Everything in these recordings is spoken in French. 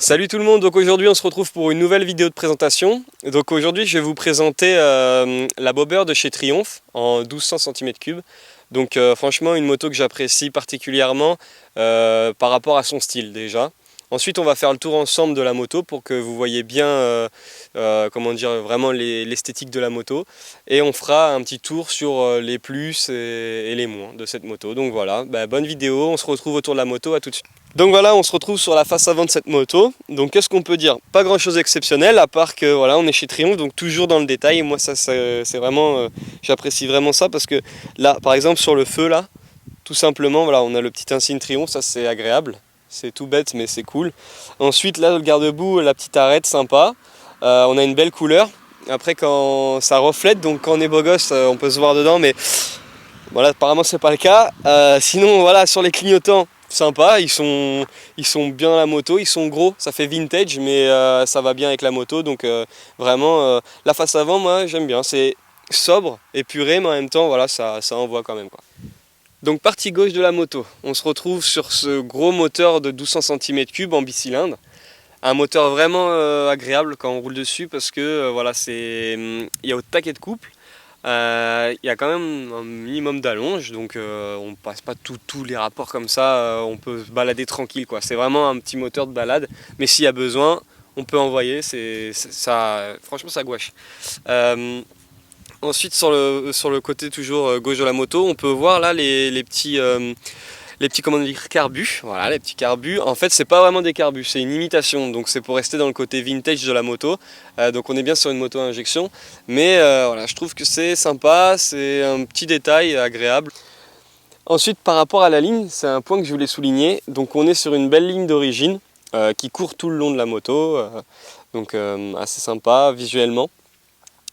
Salut tout le monde, donc aujourd'hui on se retrouve pour une nouvelle vidéo de présentation. Donc aujourd'hui je vais vous présenter la Bobber de chez Triumph en 1200 cm3. Donc franchement une moto que j'apprécie particulièrement par rapport à son style déjà. Ensuite on va faire le tour ensemble de la moto pour que vous voyez bien comment dire, vraiment l'esthétique de la moto. Et on fera un petit tour sur les plus et les moins de cette moto. Donc voilà, bonne vidéo, on se retrouve autour de la moto, à tout de suite. Donc voilà, on se retrouve sur la face avant de cette moto. Donc qu'est-ce qu'on peut dire? Pas grand chose d'exceptionnel, à part que voilà, on est chez Triumph, donc toujours dans le détail. Et moi ça c'est vraiment, j'apprécie vraiment ça, parce que là par exemple sur le feu là, tout simplement voilà, on a le petit insigne Triumph, ça c'est agréable. C'est tout bête mais c'est cool. Ensuite là le garde-boue, la petite arête sympa. On a une belle couleur. Après quand ça reflète, donc quand on est beau gosse on peut se voir dedans, mais voilà, apparemment c'est pas le cas. Sinon voilà, sur les clignotants, sympa, ils sont bien la moto, ils sont gros, ça fait vintage mais ça va bien avec la moto. Donc vraiment la face avant, moi j'aime bien, c'est sobre, épuré, mais en même temps voilà, ça envoie quand même quoi. Donc partie gauche de la moto, on se retrouve sur ce gros moteur de 1200 cm3 en bicylindre. Un moteur vraiment agréable quand on roule dessus, parce que voilà, il y a au taquet de couple. Il y a quand même un minimum d'allonge, donc on ne passe pas tous les rapports comme ça, on peut se balader tranquille quoi. C'est vraiment un petit moteur de balade, mais s'il y a besoin, on peut envoyer, franchement ça gouache. Ensuite sur le côté toujours gauche de la moto, on peut voir là les petits comment dire, carbus, voilà, les petits carbus. En fait c'est pas vraiment des carbus, c'est une imitation, donc c'est pour rester dans le côté vintage de la moto. Donc on est bien sur une moto à injection, mais voilà, je trouve que c'est sympa, c'est un petit détail agréable. Ensuite par rapport à la ligne, c'est un point que je voulais souligner, donc on est sur une belle ligne d'origine qui court tout le long de la moto, donc assez sympa visuellement.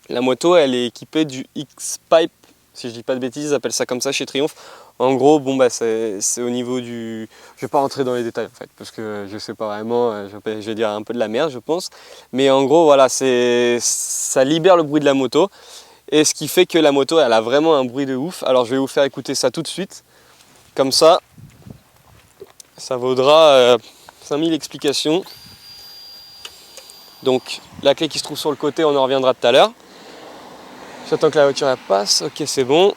La moto elle est équipée du X-Pipe, si je dis pas de bêtises, ils appellent ça comme ça chez Triumph. En gros, bon c'est au niveau du... Je vais pas rentrer dans les détails en fait, parce que je sais pas vraiment, je vais dire un peu de la merde je pense. Mais en gros voilà, ça libère le bruit de la moto, et ce qui fait que la moto elle a vraiment un bruit de ouf. Alors je vais vous faire écouter ça tout de suite, comme ça vaudra 5000 explications. Donc la clé qui se trouve sur le côté, on en reviendra tout à l'heure. J'attends que la voiture elle passe, ok c'est bon.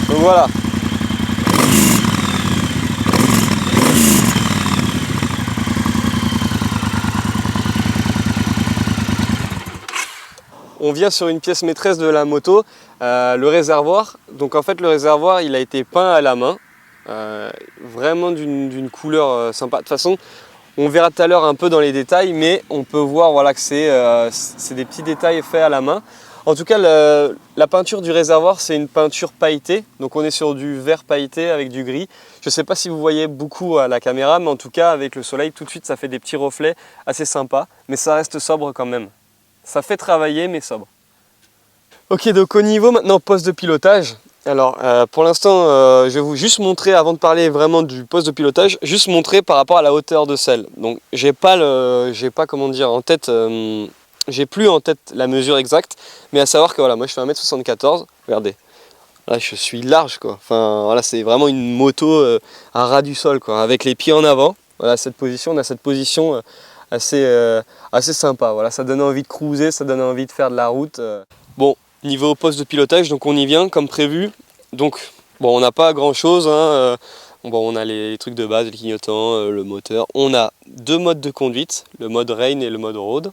Donc voilà. On vient sur une pièce maîtresse de la moto, le réservoir. Donc en fait le réservoir il a été peint à la main, vraiment d'une couleur sympa. De toute façon on verra tout à l'heure un peu dans les détails, mais on peut voir voilà, que c'est des petits détails faits à la main. En tout cas, la peinture du réservoir, c'est une peinture pailletée. Donc on est sur du vert pailleté avec du gris. Je ne sais pas si vous voyez beaucoup à la caméra, mais en tout cas, avec le soleil, tout de suite, ça fait des petits reflets assez sympas. Mais ça reste sobre quand même. Ça fait travailler, mais sobre. Ok, donc au niveau maintenant poste de pilotage. Alors pour l'instant, je vais vous juste montrer, avant de parler vraiment du poste de pilotage, juste montrer par rapport à la hauteur de selle. Donc j'ai pas comment dire en tête, j'ai plus en tête la mesure exacte, mais à savoir que voilà, moi je fais 1m74, regardez, là je suis large quoi. Enfin voilà, c'est vraiment une moto à ras du sol quoi, avec les pieds en avant. Voilà cette position, on a cette position assez sympa. Voilà, ça donne envie de cruiser, ça donne envie de faire de la route. Bon. Niveau poste de pilotage, donc on y vient comme prévu. Donc bon, on n'a pas grand chose, hein. Bon, on a les trucs de base, les clignotants, le moteur. On a deux modes de conduite, le mode rain et le mode road.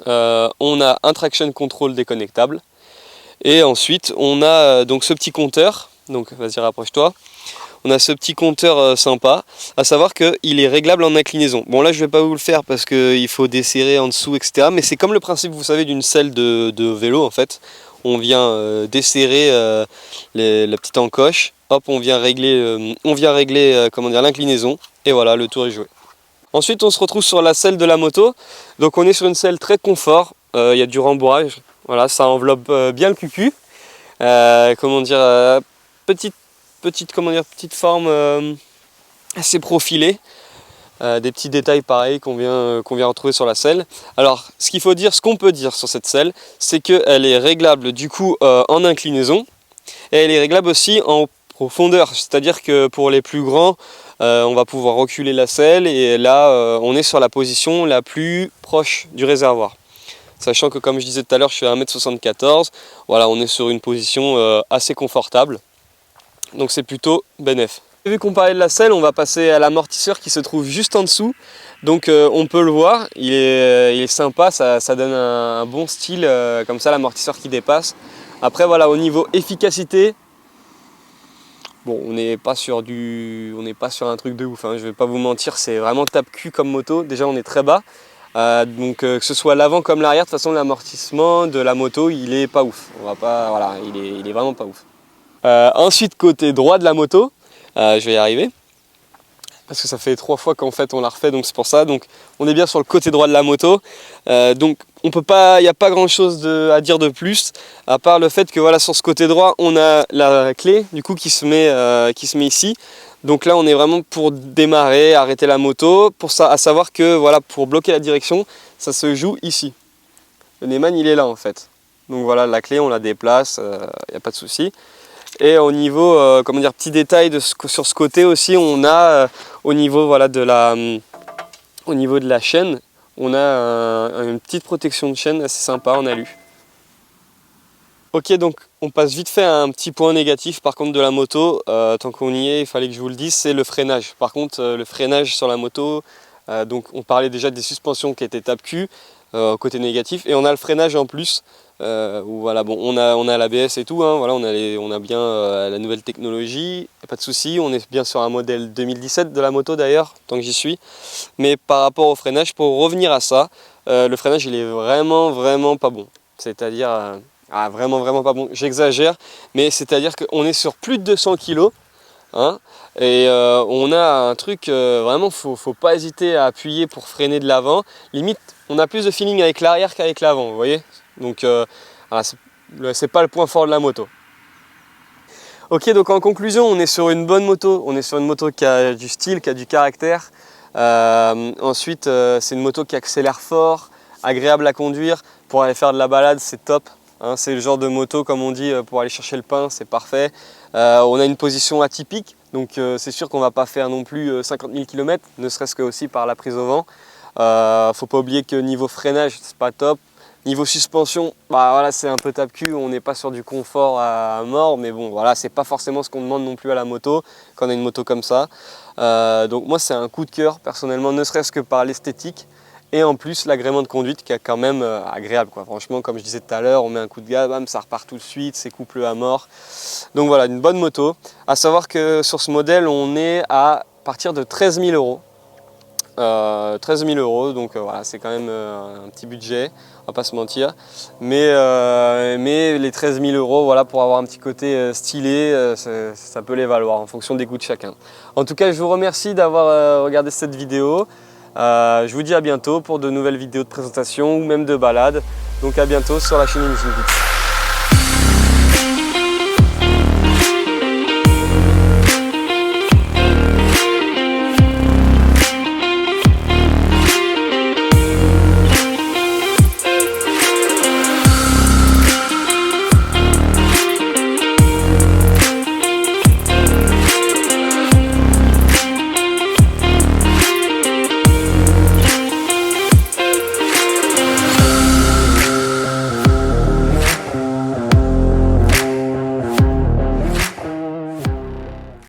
On a un traction control déconnectable. Et ensuite on a donc ce petit compteur, donc vas-y rapproche-toi. On a ce petit compteur sympa, à savoir qu'il est réglable en inclinaison. Bon là je vais pas vous le faire parce qu'il faut desserrer en dessous, etc. Mais c'est comme le principe, vous savez, d'une selle de vélo en fait. On vient desserrer la petite encoche, hop, on vient régler comment dire, l'inclinaison, et voilà, le tour est joué. Ensuite on se retrouve sur la selle de la moto. Donc on est sur une selle très confort, il y a du rembourrage, voilà, ça enveloppe bien le cucu. Comment dire, petite forme assez profilée, des petits détails pareils qu'on vient retrouver sur la selle. Alors ce qu'on peut dire sur cette selle, c'est qu'elle est réglable du coup en inclinaison, et elle est réglable aussi en profondeur. C'est-à-dire que pour les plus grands, on va pouvoir reculer la selle et là on est sur la position la plus proche du réservoir. Sachant que comme je disais tout à l'heure, je suis à 1m74, voilà, on est sur une position assez confortable. Donc c'est plutôt bénéf. Vu qu'on parlait de la selle, on va passer à l'amortisseur qui se trouve juste en dessous. Donc on peut le voir, il est sympa, ça donne un bon style, comme ça l'amortisseur qui dépasse. Après voilà, au niveau efficacité, bon, on n'est pas sur un truc de ouf, hein, je vais pas vous mentir, c'est vraiment tape-cul comme moto. Déjà on est très bas, donc que ce soit l'avant comme l'arrière, de toute façon l'amortissement de la moto il est pas ouf. On va pas, voilà, il est vraiment pas ouf. Ensuite côté droit de la moto, je vais y arriver. Parce que ça fait 3 fois qu'en fait on l'a refait, donc c'est pour ça. Donc on est bien sur le côté droit de la moto. Donc on peut pas, il n'y a pas grand chose à dire de plus, à part le fait que voilà, sur ce côté droit, on a la clé du coup qui se met ici. Donc là on est vraiment pour démarrer, arrêter la moto. Pour ça, à savoir que voilà, pour bloquer la direction, ça se joue ici. Le Neyman il est là en fait. Donc voilà, la clé on la déplace, il n'y a pas de souci. Et au niveau, comment dire, petit détail sur ce côté aussi, on a au niveau, voilà, de la chaîne, on a une petite protection de chaîne assez sympa en alu. Ok, donc on passe vite fait à un petit point négatif par contre de la moto, tant qu'on y est, il fallait que je vous le dise, c'est le freinage. Par contre, le freinage sur la moto, donc on parlait déjà des suspensions qui étaient tape-cul, côté négatif, et on a le freinage en plus. Où voilà, bon, on a l'ABS et tout, hein, voilà, on a bien la nouvelle technologie, pas de souci, on est bien sur un modèle 2017 de la moto d'ailleurs, tant que j'y suis. Mais par rapport au freinage, pour revenir à ça, le freinage il est vraiment pas bon. C'est-à-dire, vraiment pas bon, j'exagère, mais c'est-à-dire qu'on est sur plus de 200 kg, hein, et on a un truc, vraiment, faut pas hésiter à appuyer pour freiner de l'avant. Limite, on a plus de feeling avec l'arrière qu'avec l'avant, vous voyez. Donc voilà, c'est pas le point fort de la moto. Ok, donc en conclusion, on est sur une bonne moto. On est sur une moto qui a du style, qui a du caractère. Ensuite, c'est une moto qui accélère fort, agréable à conduire. Pour aller faire de la balade, c'est top. Hein, c'est le genre de moto, comme on dit, pour aller chercher le pain, c'est parfait. On a une position atypique, donc c'est sûr qu'on va pas faire non plus 50 000 km, ne serait-ce que aussi par la prise au vent. Faut pas oublier que niveau freinage, c'est pas top. Niveau suspension, bah voilà, c'est un peu tape-cul, on n'est pas sur du confort à mort, mais bon, voilà, c'est pas forcément ce qu'on demande non plus à la moto quand on a une moto comme ça. Donc moi, c'est un coup de cœur personnellement, ne serait-ce que par l'esthétique et en plus l'agrément de conduite qui est quand même agréable, quoi. Franchement, comme je disais tout à l'heure, on met un coup de gaz, bam, ça repart tout de suite, c'est couple à mort. Donc voilà, une bonne moto. À savoir que sur ce modèle, on est à partir de 13 000 €. 13 000 €, donc voilà, c'est quand même un petit budget, on va pas se mentir, mais les 13 000 €, voilà, pour avoir un petit côté stylé, ça peut les valoir en fonction des goûts de chacun. En tout cas, je vous remercie d'avoir regardé cette vidéo. Je vous dis à bientôt pour de nouvelles vidéos de présentation ou même de balade. Donc à bientôt sur la chaîne Engine Geeks.